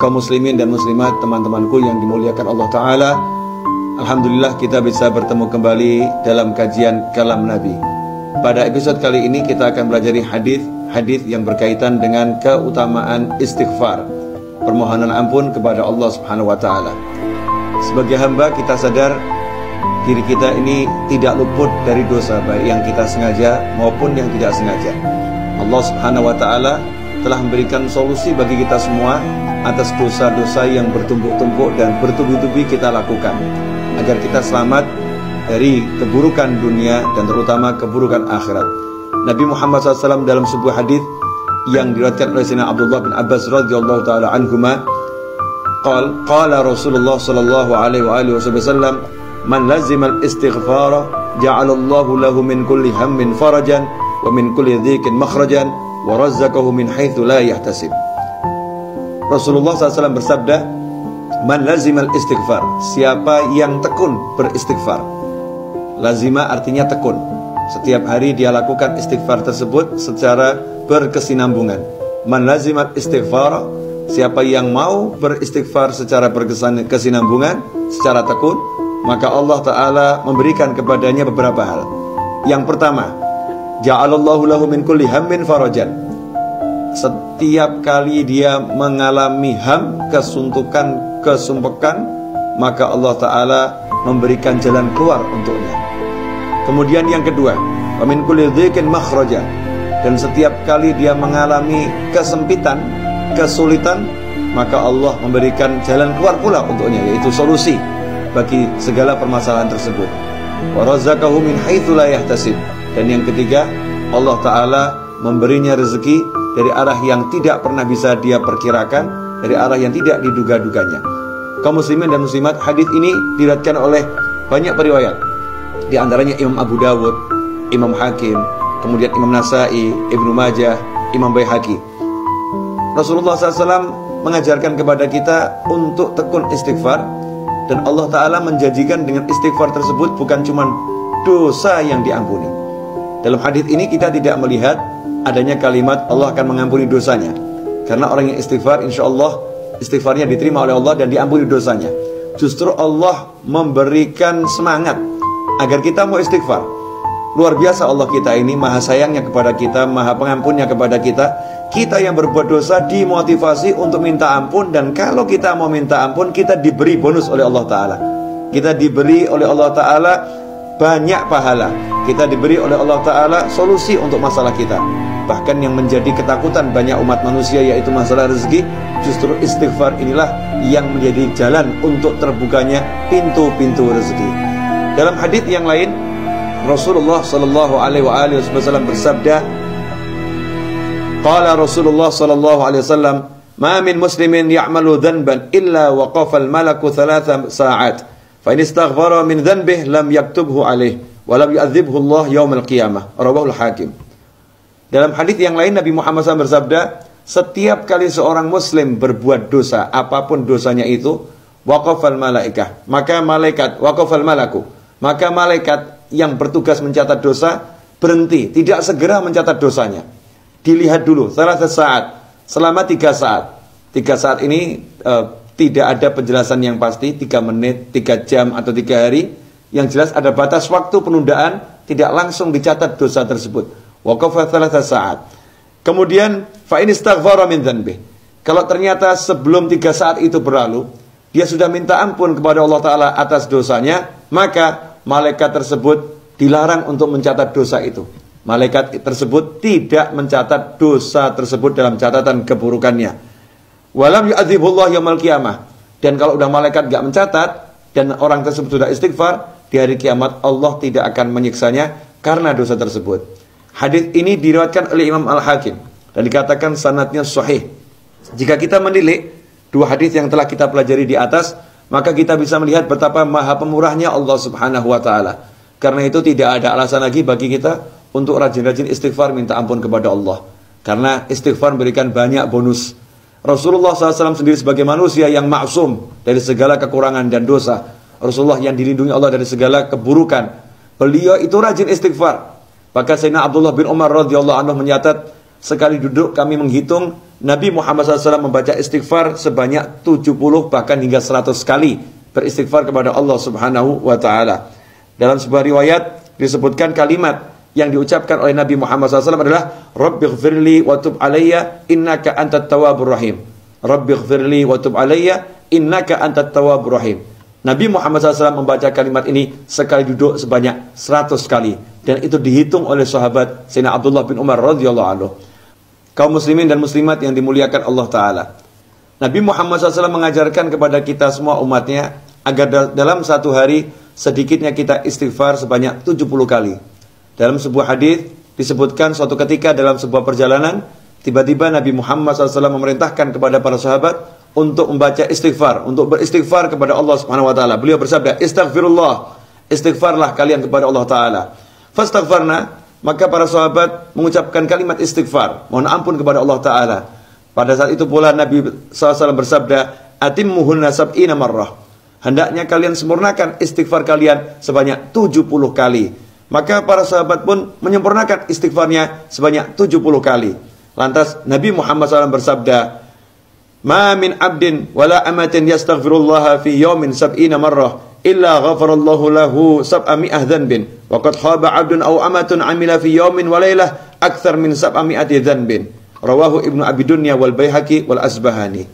kaum muslimin dan muslimat, teman-temanku yang dimuliakan Allah Ta'ala. Alhamdulillah kita bisa bertemu kembali dalam kajian Kalam Nabi. Pada episode kali ini kita akan belajar hadis yang berkaitan dengan keutamaan istighfar, permohonan ampun kepada Allah Subhanahu wa Ta'ala. Sebagai hamba kita sadar diri kita ini tidak luput dari dosa, baik yang kita sengaja maupun yang tidak sengaja. Allah Subhanahu wa Ta'ala telah memberikan solusi bagi kita semua atas dosa-dosa yang bertumpuk-tumpuk dan bertubi-tubi kita lakukan, agar kita selamat dari keburukan dunia dan terutama keburukan akhirat. Nabi Muhammad SAW dalam sebuah hadis yang diriwayatkan oleh Sayyidina Abdullah bin Abbas radhiyallahu taala anhuma, qala Rasulullah sallallahu alaihi wasallam, man lazima al-istighfara ja'alallahu lahu min kulli hammin farajan wa min kulli dhiqin makhrajan wa razzaqahu min haitsu la yahtasib. Rasulullah SAW bersabda, man lazimal istighfar, siapa yang tekun beristighfar. Lazima artinya tekun. Setiap hari dia lakukan istighfar tersebut secara berkesinambungan. Man lazimal istighfar, siapa yang mau beristighfar secara berkesinambungan, secara tekun, maka Allah Ta'ala memberikan kepadanya beberapa hal. Yang pertama, ja'alallahu lahu min kulli hammin farajan. Setiap kali dia mengalami ham, kesuntukan, kesumpekan, maka Allah Ta'ala memberikan jalan keluar untuknya. Kemudian yang kedua, wa min kulli dhiqin makhraja. Dan setiap kali dia mengalami kesempitan, kesulitan, maka Allah memberikan jalan keluar pula untuknya, yaitu solusi bagi segala permasalahan tersebut. Wa razzaqahu min haitsu la yahtasib. Dan yang ketiga, Allah Ta'ala memberinya rezeki dari arah yang tidak pernah bisa dia perkirakan, dari arah yang tidak diduga-duganya. Kaum muslimin dan muslimat, hadis ini diriwayatkan oleh banyak periwayat. Di antaranya Imam Abu Dawud, Imam Hakim, kemudian Imam Nasai, Ibnu Majah, Imam Baihaqi. Rasulullah SAW mengajarkan kepada kita untuk tekun istighfar, dan Allah Ta'ala menjanjikan dengan istighfar tersebut bukan cuma dosa yang diampuni. Dalam hadis ini kita tidak melihat adanya kalimat Allah akan mengampuni dosanya, karena orang yang istighfar insya Allah istighfarnya diterima oleh Allah dan diampuni dosanya. Justru Allah memberikan semangat agar kita mau istighfar. Luar biasa Allah kita ini, maha sayangnya kepada kita, maha pengampunnya kepada kita. Kita yang berbuat dosa dimotivasi untuk minta ampun, dan kalau kita mau minta ampun kita diberi bonus oleh Allah Ta'ala. Kita diberi oleh Allah Ta'ala banyak pahala. Kita diberi oleh Allah Ta'ala solusi untuk masalah kita. Bahkan yang menjadi ketakutan banyak umat manusia, yaitu masalah rezeki, justru istighfar inilah yang menjadi jalan untuk terbukanya pintu-pintu rezeki. Dalam hadis yang lain, Rasulullah sallallahu alaihi wasallam bersabda, qala Rasulullah sallallahu alaihi wasallam, ma min muslimin ya'malu dhanban illa waqafa al-malaku 3 sa'at fa in istaghfara min dhanbihi lam yaktubhu alaihi wa lam yu'adzibhu Allah yaumil qiyamah. Rawahul Hakim. Dalam hadis yang lain Nabi Muhammad SAW bersabda, setiap kali seorang muslim berbuat dosa, apapun dosanya itu, waqafal malaikah, maka malaikat, waqafal malaku, maka malaikat yang bertugas mencatat dosa berhenti, tidak segera mencatat dosanya. Dilihat dulu, 3 saat, selama 3 saat. 3 saat ini tidak ada penjelasan yang pasti, 3 menit, 3 jam atau 3 hari. Yang jelas ada batas waktu penundaan, tidak langsung dicatat dosa tersebut. Waqafa 3 saat. Kemudian fa in istaghfara min dhanbi. Kalau ternyata sebelum 3 saat itu berlalu, dia sudah minta ampun kepada Allah Ta'ala atas dosanya, maka malaikat tersebut dilarang untuk mencatat dosa itu. Malaikat tersebut tidak mencatat dosa tersebut dalam catatan keburukannya. Walam yu'adzibullah yaumil qiyamah. Dan kalau udah malaikat gak mencatat dan orang tersebut sudah istighfar, di hari kiamat Allah tidak akan menyiksanya karena dosa tersebut. Hadis ini diriwayatkan oleh Imam Al-Hakim dan dikatakan sanadnya sahih. Jika kita menilik 2 hadis yang telah kita pelajari di atas, maka kita bisa melihat betapa maha pemurahnya Allah Subhanahu wa Ta'ala. Karena itu tidak ada alasan lagi bagi kita untuk rajin-rajin istighfar minta ampun kepada Allah, karena istighfar memberikan banyak bonus. Rasulullah SAW sendiri sebagai manusia yang maksum dari segala kekurangan dan dosa, Rasulullah yang dilindungi Allah dari segala keburukan, beliau itu rajin istighfar. Maka Sayyidina Abdullah bin Umar radhiyallahu anhu mencatat, sekali duduk kami menghitung Nabi Muhammad SAW membaca istighfar sebanyak 70 bahkan hingga 100 kali beristighfar kepada Allah Subhanahu wa Ta'ala. Dalam sebuah riwayat disebutkan kalimat yang diucapkan oleh Nabi Muhammad SAW adalah Rabbighfirli wa tub alayya innaka antat tawwabur rahim. Rabbighfirli wa tub alayya innaka antat tawwabur rahim. Nabi Muhammad SAW membaca kalimat ini sekali duduk sebanyak 100 kali. Dan itu dihitung oleh sahabat Sayyidina Abdullah bin Umar radhiyallahu anhu. Kaum muslimin dan muslimat yang dimuliakan Allah Ta'ala. Nabi Muhammad SAW mengajarkan kepada kita semua umatnya agar dalam satu hari sedikitnya kita istighfar sebanyak 70 kali. Dalam sebuah hadis disebutkan suatu ketika dalam sebuah perjalanan, tiba-tiba Nabi Muhammad SAW memerintahkan kepada para sahabat untuk membaca istighfar, untuk beristighfar kepada Allah Subhanahu wa Ta'ala. Beliau bersabda, "Istaghfirullah, istighfarlah kalian kepada Allah Ta'ala." Fastaghfarna, maka para sahabat mengucapkan kalimat istighfar, mohon ampun kepada Allah Ta'ala. Pada saat itu pula Nabi SAW bersabda, "Atimmuhunna sab'ina marrah." Hendaknya kalian sempurnakan istighfar kalian sebanyak 70 kali. Maka para sahabat pun menyempurnakan istighfarnya sebanyak 70 kali. Lantas Nabi Muhammad SAW bersabda, "Ma min abdin wala amatin yastaghfirullaha fi yawmin sab'ina marrah illa ghafarallahu lahu sab'ami'ah dhanbin wa qad khaba 'abdun aw amatun 'amila fi yawmin wa lailah akthar min sab'ami'ati dhanbin." Rawahu Ibnu Abi Dunya wal Baihaqi wal Asbahani.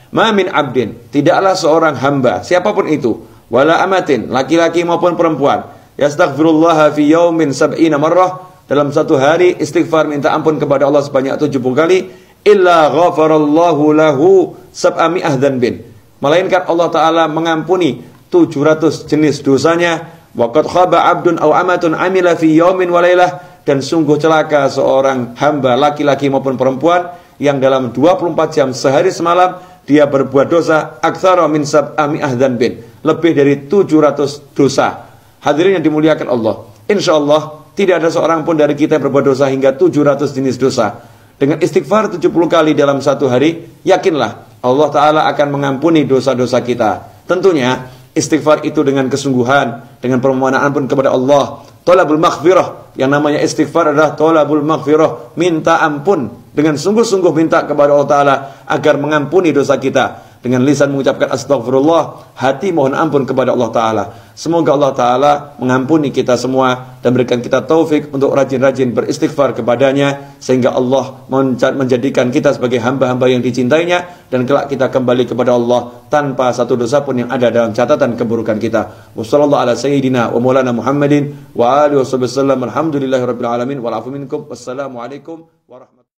Ma min abdin, tidaklah seorang hamba siapapun itu, wala amatin, laki-laki maupun perempuan, yastaghfirullaha fi yawmin sab'ina marrah, dalam satu hari istighfar minta ampun kepada Allah sebanyak 70 kali, illa ghafarallahu lahu sab'ami'ah dhanbin, melainkan Allah Ta'ala mengampuni 700 jenis dosanya. Wa qad khaba 'abdun aw amatun 'amila fi yawmin wa lailah, dan sungguh celaka seorang hamba laki-laki maupun perempuan yang dalam 24 jam sehari semalam dia berbuat dosa aktsara min sab'ami'ah dhanbin, lebih dari 700 dosa. Hadirin yang dimuliakan Allah, insyaallah tidak ada seorang pun dari kita yang berbuat dosa hingga 700 jenis dosa. Dengan istighfar 70 kali dalam satu hari, yakinlah Allah Ta'ala akan mengampuni dosa-dosa kita. Tentunya istighfar itu dengan kesungguhan, dengan permohonan ampun kepada Allah. Tolabul maghfirah, yang namanya istighfar adalah tolabul maghfirah, minta ampun, dengan sungguh-sungguh minta kepada Allah Ta'ala agar mengampuni dosa kita. Dengan lisan mengucapkan astagfirullah, hati mohon ampun kepada Allah Ta'ala. Semoga Allah Ta'ala mengampuni kita semua dan berikan kita taufik untuk rajin-rajin beristighfar kepadanya, sehingga Allah menjadikan kita sebagai hamba-hamba yang dicintainya, dan kelak kita kembali kepada Allah tanpa satu dosa pun yang ada dalam catatan keburukan kita. Wassallallahu ala sayyidina wa maulana Muhammadin wa alihi wasallam. Alhamdulillahirabbil alamin wal afu minkum. Wassalamualaikum warahmatullahi wabarakatuh.